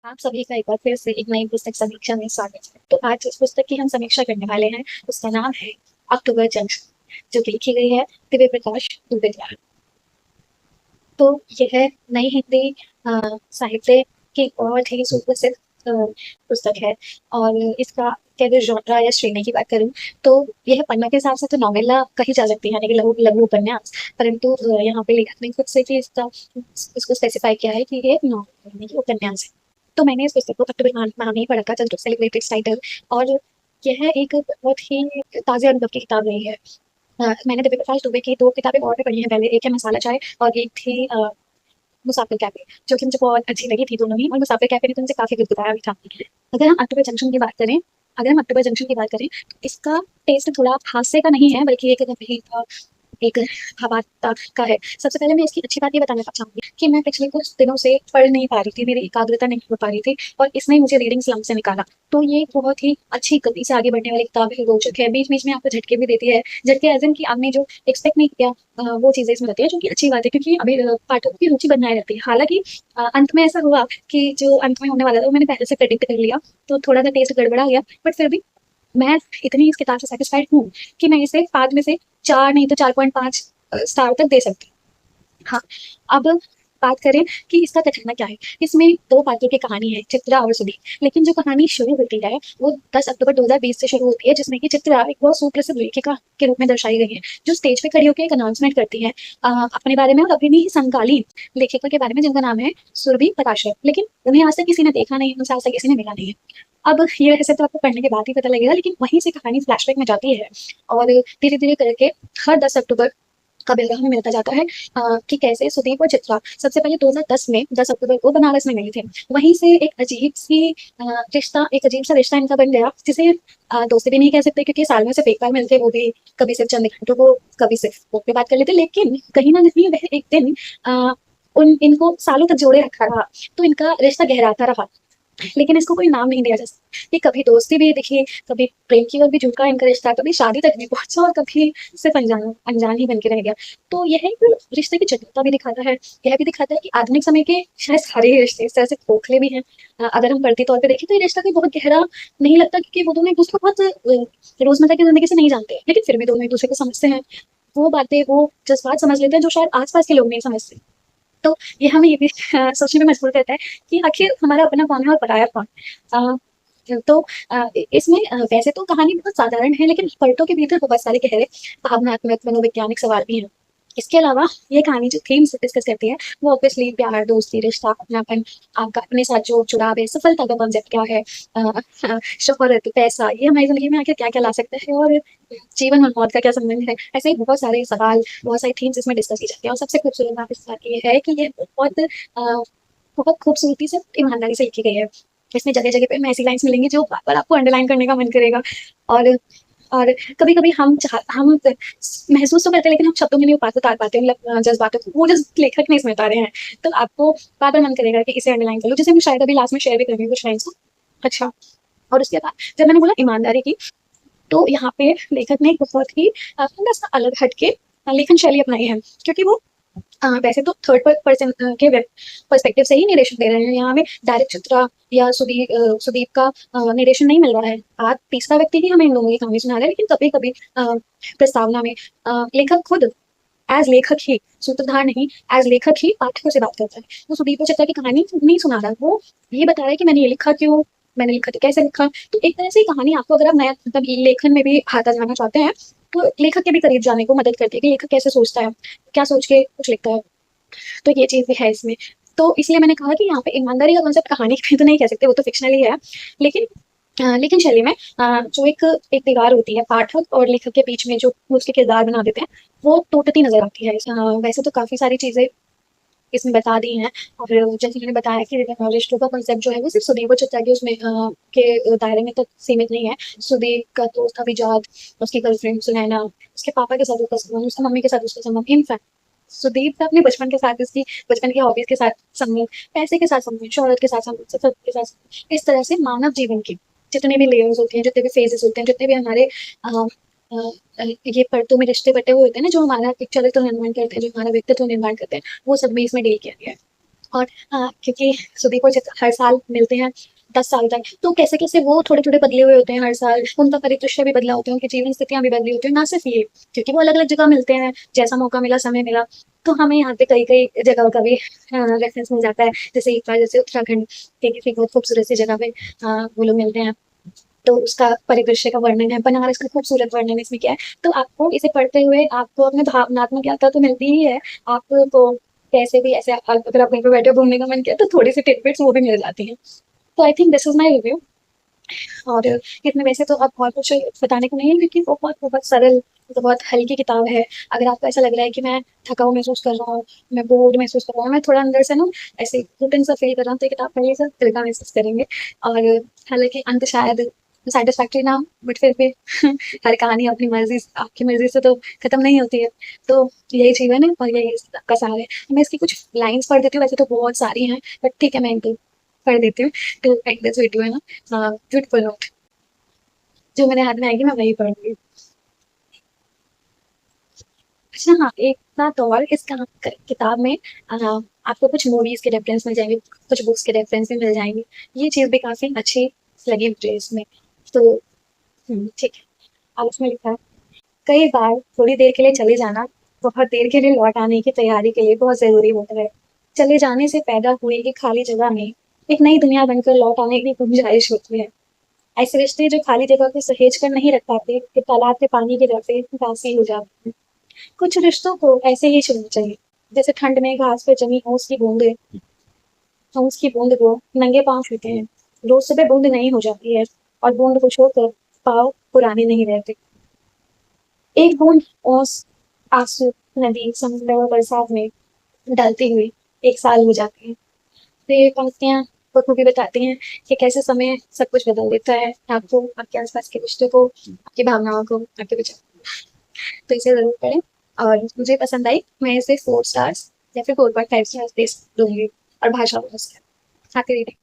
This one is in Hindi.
आप सभी का एक बार फिर से एक नई पुस्तक समीक्षा में स्वागत है। तो आज जिस पुस्तक की हम समीक्षा करने वाले हैं उसका नाम है अक्टूबर जंक्शन, जो कि लिखी गई है दिव्य प्रकाश दुबे द्वारा। तो यह नई हिंदी साहित्य की बहुत ही सुप्रसिद्ध पुस्तक है। और इसका अगर जॉनरा या श्रेणी की बात करूं तो यह पन्ना के हिसाब से तो नॉवेला कही जा सकती है, यानी कि लघु लघु उपन्यास। परंतु यहाँ पे लेखक ने खुद से भी इसको स्पेसिफाई किया है कि ये नॉवेल यानी कि उपन्यास है। तो मैंने इस पुस्तक को अक्टूबर माह में ही पढ़ा था, जस्ट सेलिब्रेटेड टाइटल। और यह एक बहुत ही ताज़े अनुभव की किताब रही है। मैंने दिव्य प्रकाश दुबे की 2 किताबें और भी पढ़ी हैं पहले, एक है मसाला चाय और एक थी मुसाफिर कैफे, जो कि मुझे बहुत अच्छी लगी थी दोनों ही। और मुसाफिर कैफे ने तो मुझे काफ़ी कुछ बताया भी था। अगर हम अक्टूबर जंक्शन की बात करें अगर हम अक्टूबर जंक्शन की बात करें तो इसका टेस्ट थोड़ा हास्य का नहीं है, बल्कि एक गंभीर एक भावात्मकता का है। सबसे पहले मैं इसकी अच्छी बात ये बताना चाहूँगी कि मैं पिछले कुछ दिनों से पढ़ नहीं पा रही थी, मेरी एकाग्रता नहीं हो पा रही थी और इसने मुझे रीडिंग स्लंप से निकाला। तो ये बहुत ही अच्छी गति से आगे बढ़ने वाली किताब है, रोचक है, बीच-बीच में आपको झटके भी देती है। झटके एज़ इन कि आपने जो एक्सपेक्ट नहीं किया वो चीज़ें इसमें रहती है, जो कि अच्छी बात है, क्योंकि अभी पाठकों की रुचि बनाए रहती है। हालाँकि अंत में ऐसा हुआ कि जो अंत में होने वाला था वो मैंने पहले से प्रेडिक्ट कर लिया, तो थोड़ा-सा टेस्ट गड़बड़ा गया। बट फिर भी मैं इतनी इस किताब से सैटिस्फाइड हूँ कि मैं इसे 5 में से 4 नहीं तो 4.5 स्टार तक दे सकती हूँ। हाँ, अब बात करें कि इसका कथानक क्या है। इसमें 2 पात्रों की कहानी है, चित्रा और सुदीप। लेकिन जो कहानी शुरू होती है वो 10 अक्टूबर 2020 से शुरू होती है, जिसमें कि चित्रा एक बहुत सुप्रसिद्ध लेखिका के रूप में दर्शाई गई है, जो स्टेज पे खड़ी होकर एक अनाउंसमेंट करती है अपने बारे में और अपनी ही समकालीन लेखिका के बारे में, जिनका नाम है सुरभि पराशर। लेकिन उन्हें आज तक किसी ने देखा नहीं, उनसे आज तक किसी ने मिला नहीं है। अब ये वैसे तो आपको पढ़ने के बाद ही पता लगेगा, लेकिन वहीं से कहानी फ्लैशबैक में जाती है और धीरे-धीरे करके हर 10 अक्टूबर का ब्यौरा हमें मिलता जाता है कि कैसे सुदीप और चित्रा सबसे पहले 2010 में 10 अक्टूबर को बनारस में मिले थे। वहीं से एक अजीब सा रिश्ता इनका बन गया, जिसे दोस्ती भी नहीं कह सकते, क्योंकि साल में सिर्फ एक बार मिलते, वो भी कभी सिर्फ चंद घंटों को, कभी सिर्फ फोन पे बात कर लेते। लेकिन कहीं ना कहीं वह एक दिन अ, उन इनको सालों तक जोड़े रखा रहा, तो इनका रिश्ता गहराता रहा। लेकिन इसको कोई नाम नहीं दिया जा सकता। ये कभी दोस्ती भी दिखी, कभी प्रेम की ओर भी झुका इनका रिश्ता, कभी शादी तक भी पहुँचा और कभी सिर्फ़ अनजान ही बन के रह गया। तो यह एक रिश्ते की जटिलता भी दिखाता है। यह भी दिखाता है कि आधुनिक समय के शायद सारे ही रिश्ते इस तरह से खोखले भी हैं। अगर हम बढ़ती तौर पे देखें तो ये रिश्ता कोई बहुत गहरा नहीं लगता, क्योंकि वो दोनों एक-दूसरे को बहुत रोज़मर्रा की ज़िंदगी से नहीं जानते। लेकिन फिर भी दोनों एक-दूसरे को समझते हैं। वो बातें, वो जज़्बात समझ लेते हैं जो शायद आस-पास के लोग नहीं समझते। तो ये हमें ये भी सोचने में मजबूर करता है कि आखिर हमारा अपना कौन है और पराया कौन। तो इसमें वैसे तो कहानी बहुत साधारण है, लेकिन पलटों के भीतर बहुत सारे गहरे भावनात्मक मनोवैज्ञानिक सवाल भी हैं। इसके अलावा ये कहानी जो थीम्स डिस्कस करती है वो ऑब्वियसली प्यार, दोस्ती, रिश्ता, अपनापन, आपका अपने साथ जो जुड़ाव है, सफलता का कॉन्सेप्ट क्या है, शोहरत, पैसा, ये हमारी जिंदगी में आखिर क्या-क्या ला सकता है, और जीवन और मौत का क्या संबंध है। ऐसे ही बहुत सारे सवाल, बहुत सारी थीम्स इसमें डिस्कस की जाती है। और सबसे खूबसूरत बात इस बात की ये है कि ये बहुत खूबसूरती से, ईमानदारी से लिखी गई है। इसमें जगह-जगह पे हमें ऐसी लाइन्स मिलेंगी जो बार-बार आपको अंडरलाइन करने का मन करेगा। और और कभी-कभी हम महसूस तो करते हैं, लेकिन हम शब्दों में नहीं उतार पाते हैं, मतलब जज़्बातों को। वो लेखक नहीं इसमें उतारे हैं। तो आपको बार-बार मन करेगा कि इसे अंडरलाइन कर लो, जिसे मैं शायद अभी लास्ट में शेयर भी करूँगी कुछ लाइन्स को। अच्छा, और उसके बाद जब मैंने बोला ईमानदारी की, तो यहाँ पे लेखक ने एक बहुत ही थोड़ा-सा अलग हट के लेखन शैली अपनाई है, क्योंकि वो वैसे तो थर्ड पर्सन के पर्सपेक्टिव से ही नरेशन दे रहे हैं। यहाँ हमें डायरेक्ट चित्रा या सुदीप का नरेशन नहीं मिल रहा है। आप तीसरा व्यक्ति ही हमें इन दोनों की कहानी सुना रहा है, लेकिन कभी-कभी प्रस्तावना में लेखक खुद एज़ लेखक ही, सूत्रधार नहीं, एज़ लेखक ही पाठकों से बात करता है। वो सुदीप और चित्रा की कहानी नहीं सुना रहा, वो ये बता रहा है कि मैंने ये लिखा क्यों, मैंने लिखा तो कैसे लिखा। तो एक तरह से कहानी आपको, अगर आप नया मतलब लेखन में भी हाथ आज़माना चाहते हैं, तो लेखक के भी करीब जाने को मदद करती है कि लेखक कैसे सोचता है, क्या सोच के कुछ लिखता है। तो ये चीज़ भी है इसमें। तो इसलिए मैंने कहा कि यहाँ पे ईमानदारी का कॉन्सेप्ट कहानी में तो नहीं कह सकते, वो तो फ़िक्शनल ही है। लेकिन लेकिन शैली में जो एक दीवार होती है पाठक और लेखक के बीच में, जो वो उसके किरदार बना देते हैं, वो टूटती नज़र आती है। वैसे तो काफ़ी सारी चीज़ें इसमें बता दी हैं। और जैसे मैंने बताया कि रिश्तों का कॉन्सेप्ट जो है वो सिर्फ़ सुदीप और चित्रा के उसमें के दायरे में तक सीमित नहीं है। सुदीप का दोस्त अभिजात, उसकी गर्लफ्रेंड सुनैना, उसके पापा के साथ उसका संबंध, उसकी मम्मी के साथ उसका संबंध, इनफैक्ट सुदीप का अपने बचपन के साथ, उसकी बचपन की हॉबीज़ के साथ संबंध, पैसे के साथ संबंध, शोहरत के साथ संबंध, सफलता के साथ संबंध। इस तरह से मानव जीवन के जितने भी लेयर्स होते हैं, जितने भी फेजेस होते हैं, जितने भी हमारे अ ये परतों में रिश्ते बटे हुए होते हैं ना, जो हमारा एक चरित्र निर्माण करते हैं, जो हमारा व्यक्तित्व निर्माण करते हैं, वो सब भी इसमें डील किया गया है। और क्योंकि सुदीप और चित्र हर साल मिलते हैं 10 साल तक, तो कैसे कैसे वो थोड़े थोड़े बदले हुए होते हैं हर साल, उनका परिदृश्य भी बदला होता है, उनकी जीवन स्थितियां भी बदली होती है, ना सिर्फ ये क्योंकि वो अलग अलग जगह मिलते हैं, जैसा मौका मिला समय मिला, तो हमें यहाँ पे कई कई जगह का भी रेफरेंस मिल जाता है। जैसे एक बार जैसे उत्तराखंड के किसी बहुत खूबसूरत सी जगह पे वो लोग मिलते हैं, तो उसका परिदृश्य का वर्णन है, बनारस का खूबसूरत वर्णन इसमें क्या है। तो आपको इसे पढ़ते हुए आपको अपने भावनात्मक यात्रा तो मिलती ही है, आपको कैसे भी ऐसे अगर आप कहीं पे बैठे हो घूमने का मन किया तो थोड़ी सी टिडबिट्स वो भी मिल जाती हैं। तो I think this is my review. और इसमें वैसे तो अब और कुछ बताने को नहीं है क्योंकि वो बहुत बहुत सरल, तो बहुत हल्की किताब है। अगर आपको ऐसा लग रहा है कि मैं थका हुआ महसूस कर रहा हूँ, मैं बोर्ड महसूस कर रहा हूँ, मैं थोड़ा अंदर से ना ऐसे घुटन सा फील कर रहा हूँ, तो ये किताब पढ़िए, सब हल्का महसूस करेंगे। और हालांकि अंत शायद सेटिस्फैक्ट्री ना हो, बट फिर भी हर कहानी अपनी मर्जी आपकी मर्जी से तो खत्म नहीं होती है। तो यही जीवन है और यही इसका सार है। मैं इसकी कुछ लाइंस पढ़ देती हूँ, वैसे तो बहुत सारी हैं, बट ठीक है मैं इनको पढ़ देती हूँ टू एंड दिस वीडियो है ना। ब्यूटीफुल नोट, जो मेरे हाथ में आएगी मैं वही पढ़ूंगी। अच्छा हाँ, एक बात और, इस किताब में आपको कुछ मूवीज के रेफरेंस मिल जाएंगे, कुछ बुक्स के रेफरेंस भी मिल जाएंगे। ये चीज़ भी काफ़ी अच्छी लगी मुझे इसमें। तो ठीक है। अब इसमें लिखा है, कई बार थोड़ी देर के लिए चले जाना बहुत देर के लिए लौट आने की तैयारी के लिए बहुत ज़रूरी होता है। चले जाने से पैदा हुई एक खाली जगह में एक नई दुनिया बनकर लौट आने की गुंजाइश होती है। ऐसे रिश्ते जो खाली जगह को सहेज कर नहीं रख पाते, कि तालाब के पानी की तरफ दासी हो जाते हैं। कुछ रिश्तों को ऐसे ही चुनना चाहिए, जैसे ठंड में घास पर जमी ओस की बूंदे, ओस की बूंद को नंगे पांव छूते हैं। रोज सुबह बूंद नहीं हो जाती है और बूंद को छोड़कर पाँव पुराने नहीं रहते। एक बूंद ओस, आंसू, नदी, समुद्र और बरसात में डालती हुई एक साल हो जाती है। तो ये पंक्तियां बखूबी बताती हैं कि कैसे समय सब कुछ बदल देता है, आपको, आपके आसपास के रिश्तों को, आपकी भावनाओं को, आपके विचार। तो इसे ज़रूर पढ़ें। और मुझे पसंद आई, मैं इसे 4 स्टार्स या फिर 4.5 स्टार्स दे दूँगी। और भाषा बहुत है। Happy reading.